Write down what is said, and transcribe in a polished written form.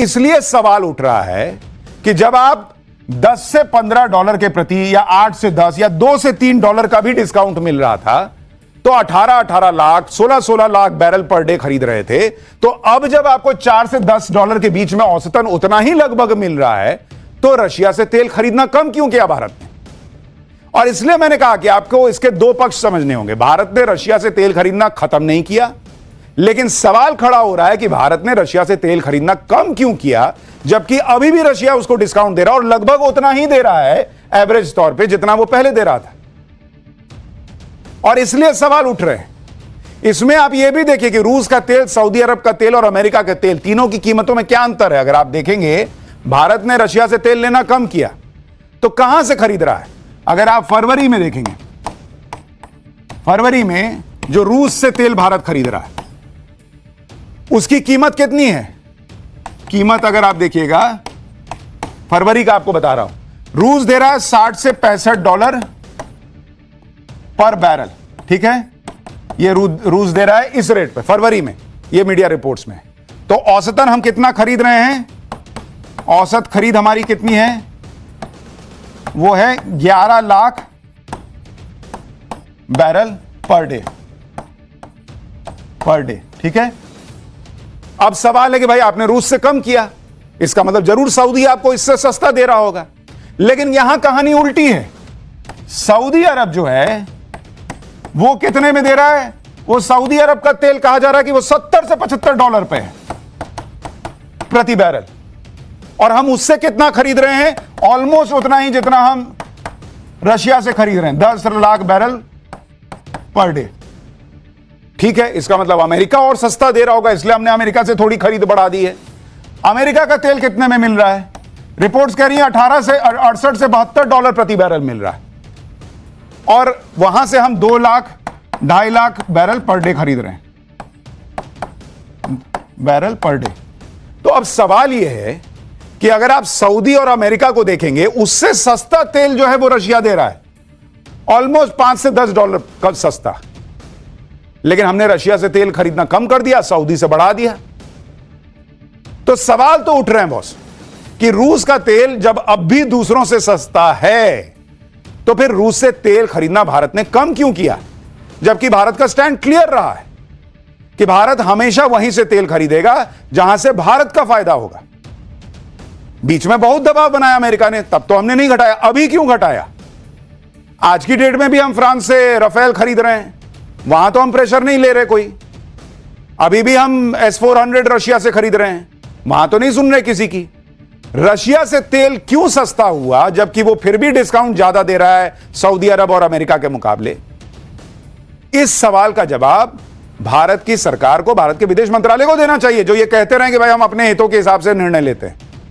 इसलिए सवाल उठ रहा है कि जब आप 10 से 15 डॉलर के प्रति या 8 से 10 या 2 से 3 डॉलर का भी डिस्काउंट मिल रहा था तो 18 lakh 16 lakh barrel per day खरीद रहे थे। तो अब जब आपको 4 से 10 डॉलर के बीच में औसतन उतना ही लगभग मिल रहा है तो रशिया से तेल खरीदना कम क्यों किया भारत ने? और इसलिए मैंने कहा कि आपको इसके दो पक्ष समझने होंगे। भारत ने रशिया से तेल खरीदना खत्म नहीं किया, लेकिन सवाल खड़ा हो रहा है कि भारत ने रशिया से तेल खरीदना कम क्यों किया, जबकि अभी भी रशिया उसको डिस्काउंट दे रहा है और लगभग उतना ही दे रहा है एवरेज तौर पे जितना वो पहले दे रहा था। और इसलिए सवाल उठ रहे हैं। इसमें आप यह भी देखिए कि रूस का तेल, सऊदी अरब का तेल और अमेरिका का तेल, तीनों की कीमतों में क्या अंतर है। अगर आप देखेंगे भारत ने रशिया से तेल लेना कम किया तो कहां से खरीद रहा है? अगर आप फरवरी में देखेंगे, फरवरी में जो रूस से तेल भारत खरीद रहा है उसकी कीमत कितनी है? कीमत अगर आप देखिएगा, फरवरी का आपको बता रहा हूं, रूस दे रहा है 60 से 65 डॉलर पर बैरल। ठीक है, ये रूस दे रहा है इस रेट पे फरवरी में, ये मीडिया रिपोर्ट्स में। तो औसतन हम कितना खरीद रहे हैं? औसत खरीद हमारी कितनी है? वो है 11 लाख बैरल पर डे। ठीक है, अब सवाल है कि भाई आपने रूस से कम किया, इसका मतलब जरूर सऊदी आपको इससे सस्ता दे रहा होगा। लेकिन यहां कहानी उल्टी है। सऊदी अरब जो है वो कितने में दे रहा है? वो सऊदी अरब का तेल कहा जा रहा है कि वो 70 से 75 डॉलर पे है प्रति बैरल, और हम उससे कितना खरीद रहे हैं? ऑलमोस्ट उतना ही जितना हम रशिया से खरीद रहे हैं, 10 लाख बैरल पर डे। ठीक है, इसका मतलब अमेरिका और सस्ता दे रहा होगा, इसलिए हमने अमेरिका से थोड़ी खरीद बढ़ा दी है। अमेरिका का तेल कितने में मिल रहा है? रिपोर्ट्स कह रही हैं 68 से 72 डॉलर प्रति बैरल मिल रहा है, और वहां से हम 2 lakh 2.5 lakh barrel per day खरीद रहे हैं, बैरल पर डे। तो अब सवाल यह है कि अगर आप सऊदी और अमेरिका को देखेंगे, उससे सस्ता तेल जो है वो रशिया दे रहा है, ऑलमोस्ट 5 से 10 डॉलर का सस्ता। लेकिन हमने रशिया से तेल खरीदना कम कर दिया, सऊदी से बढ़ा दिया। तो सवाल तो उठ रहे हैं बॉस कि रूस का तेल जब अब भी दूसरों से सस्ता है तो फिर रूस से तेल खरीदना भारत ने कम क्यों किया, जबकि भारत का स्टैंड क्लियर रहा है कि भारत हमेशा वहीं से तेल खरीदेगा जहां से भारत का फायदा होगा। बीच में बहुत दबाव बनाया अमेरिका ने, तब तो हमने नहीं घटाया। अभी क्यों घटाया? आज की डेट में भी हम फ्रांस से राफेल खरीद रहे हैं, वहां तो हम प्रेशर नहीं ले रहे कोई। अभी भी हम S-400 रशिया से खरीद रहे हैं, वहां तो नहीं सुन रहे किसी की। रशिया से तेल क्यों सस्ता हुआ जबकि वो फिर भी डिस्काउंट ज्यादा दे रहा है सऊदी अरब और अमेरिका के मुकाबले? इस सवाल का जवाब भारत की सरकार को, भारत के विदेश मंत्रालय को देना चाहिए, जो ये कहते रहे कि भाई हम अपने हितों के हिसाब से निर्णय लेते हैं।